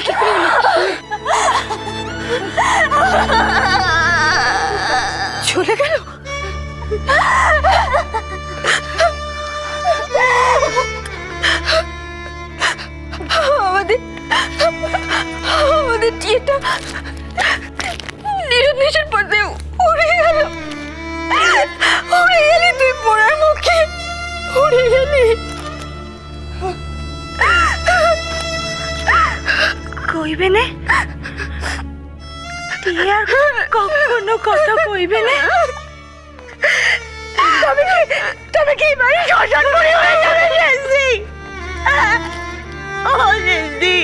কি করে হলো? চলে গেল? আমাদের আমাদের টিয়েটা নিরুদ্দেশের পথে উড়ে গেল। উড়ে গেলি তুই পোড়ার মুখে, উড়ে গেলি। কইবে না তুই আর কখনো কথা কইবে না? তবে কি বাড়ি শ্মশান করে হয়ে যাবে জেসি? ও জেসি,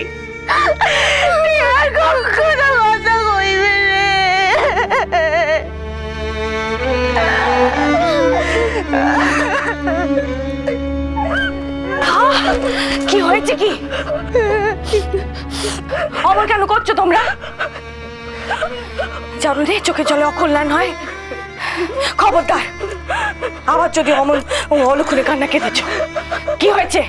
তুই আর কখনো কথা কইবে রে? কি হয়েছে? কি অমন কেন করছো তোমরা? জানো রে, চোখে জলে অকল্যাণ হয়। খবরদার, আবার যদি অমন অলক্ষণে কান্না কেঁদেছ। কি হয়েছে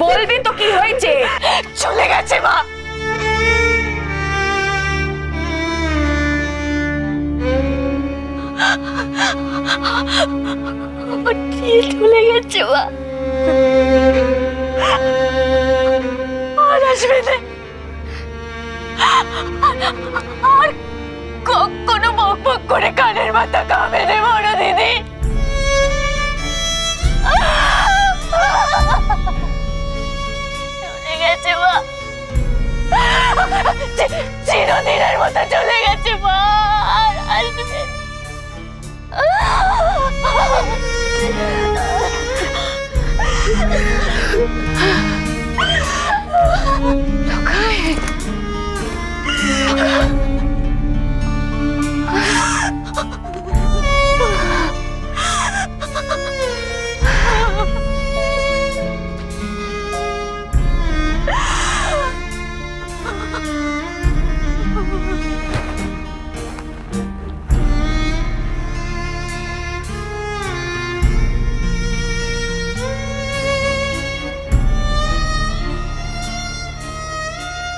বলবি তো? কি হয়েছে? চলে গেছে মা। চলে গেছে মা, আর আসবে না। আর কখনো বক বক করে কানের মাথা কামে রে বড় দিদি। চলে গেছে মা, চিরদিনের মতো চলে গেছে মা, আর আসবে।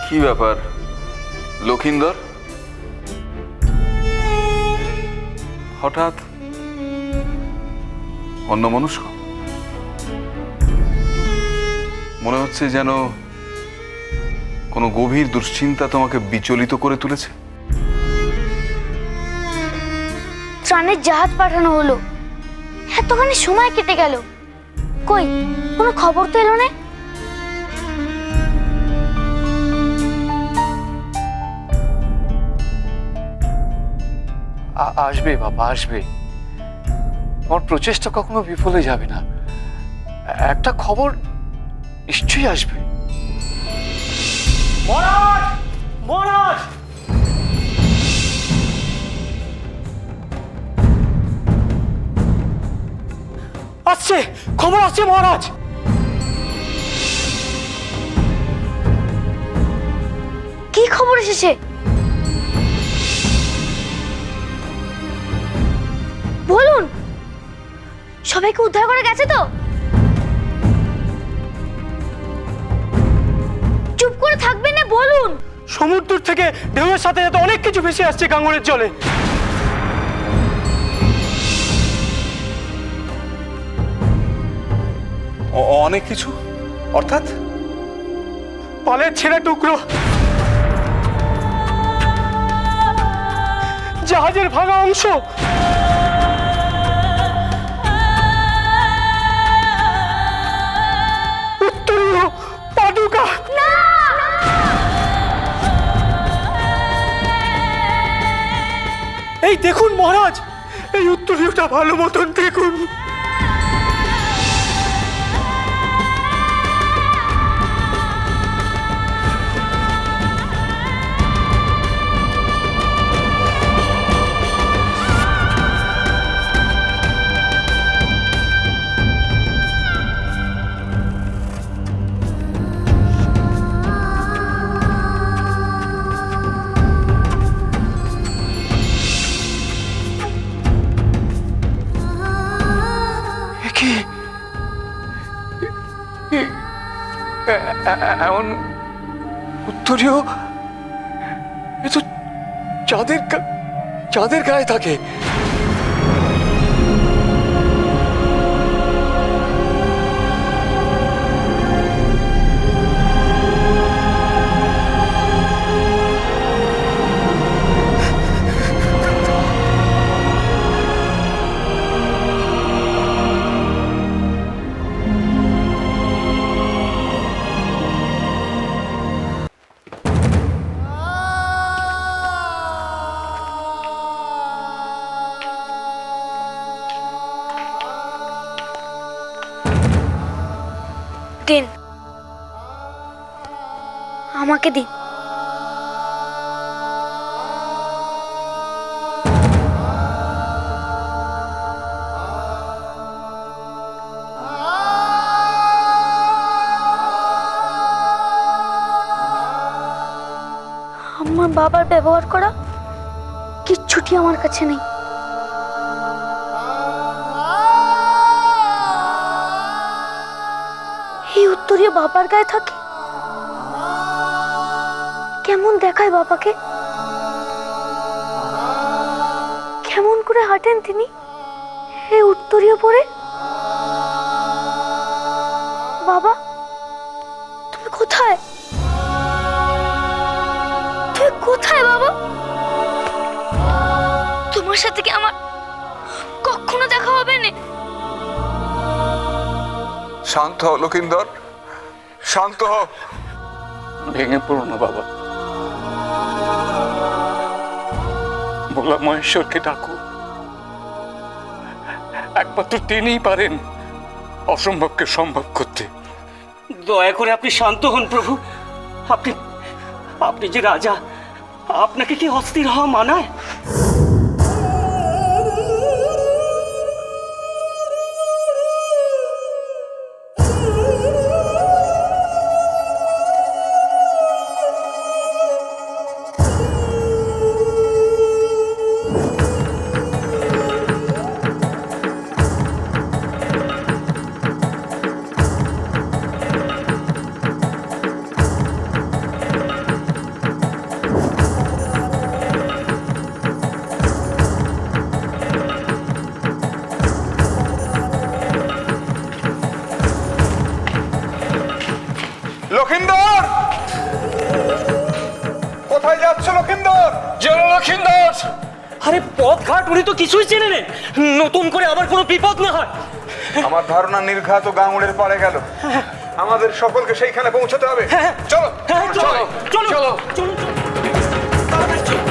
কি ব্যাপার লক্ষিন্দর, হঠাৎ অন্যমনস্ক? মনে হচ্ছে যেন কোনো গভীর দুশ্চিন্তা তোমাকে বিচলিত করে তুলেছে। ত্রাণের জাহাজ পাঠানো হলো, এতখানি সময় কেটে গেল, কই কোনো খবর তো এলো না। আসবে বাবা, আসবে। তোমার প্রচেষ্টা কখনো বিফলে যাবে না। একটা খবর নিশ্চয়ই আসবে। মহারাজ, মহারাজ, আসছে, খবর আসছে মহারাজ। কি খবর এসেছে? বলুন, সবাইকে উদ্ধার করে গেছে তো? চুপ করে থাকবেন না, বলুন। সমুদ্র থেকে ঢেউয়ের সাথে সাথে অনেক কিছু ভেসে আসছে গাঙ্গুরের জলে। অনেক কিছু অর্থাৎ? পালের ছেঁড়া টুকরো, জাহাজের ভাঙা অংশ, উত্তরীয় পাদুকা। এই দেখুন মহারাজ, এই উত্তরীয়টা ভালো মতন দেখুন। এমন উত্তরীয় এ তো চাঁদের গায়ে থাকে। দিন, আমাকে দিন। আমার বাবার ব্যবহার করা কিচ্ছুটি আমার কাছে নেই। এই উত্তরীয় বাবার গায়ে থাকে। কেমন দেখায় বাবাকে, কেমন করে হাঁটেন তিনি এই উত্তরীয় পরে। বাবা, তুমি কোথায়? তুমি কোথায় বাবা? তোমার সাথে কি আমার কখনো দেখা হবে না? শান্ত হও লক্ষিন্দর, শান্ত হও। ভেঙে পড়ো না বাবা, ভোলা মহেশ্বরকে ডাকো। একমাত্র তিনিই পারেন অসম্ভবকে সম্ভব করতে। দয়া করে আপনি শান্ত হন প্রভু। আপনি আপনি যে রাজা, আপনাকে কি অস্থির হওয়া মানায়? লক্ষিন্দর, কোথায় যাচ্ছ লক্ষিন্দর? জল লক্ষিন্দর! আরে পথঘাট উনি তো কিছুই চেনে নেন, নতুন করে আবার কোনো বিপদ না হয়। আমার ধারণা নির্ঘাত গাঙুড়ের পাড়ে গেল। আমাদের সকলকে সেইখানে পৌঁছতে হবে। চলো হ্যাঁ, চলো চলো। চলো চলো চলো, তাড়াতাড়ি চলো।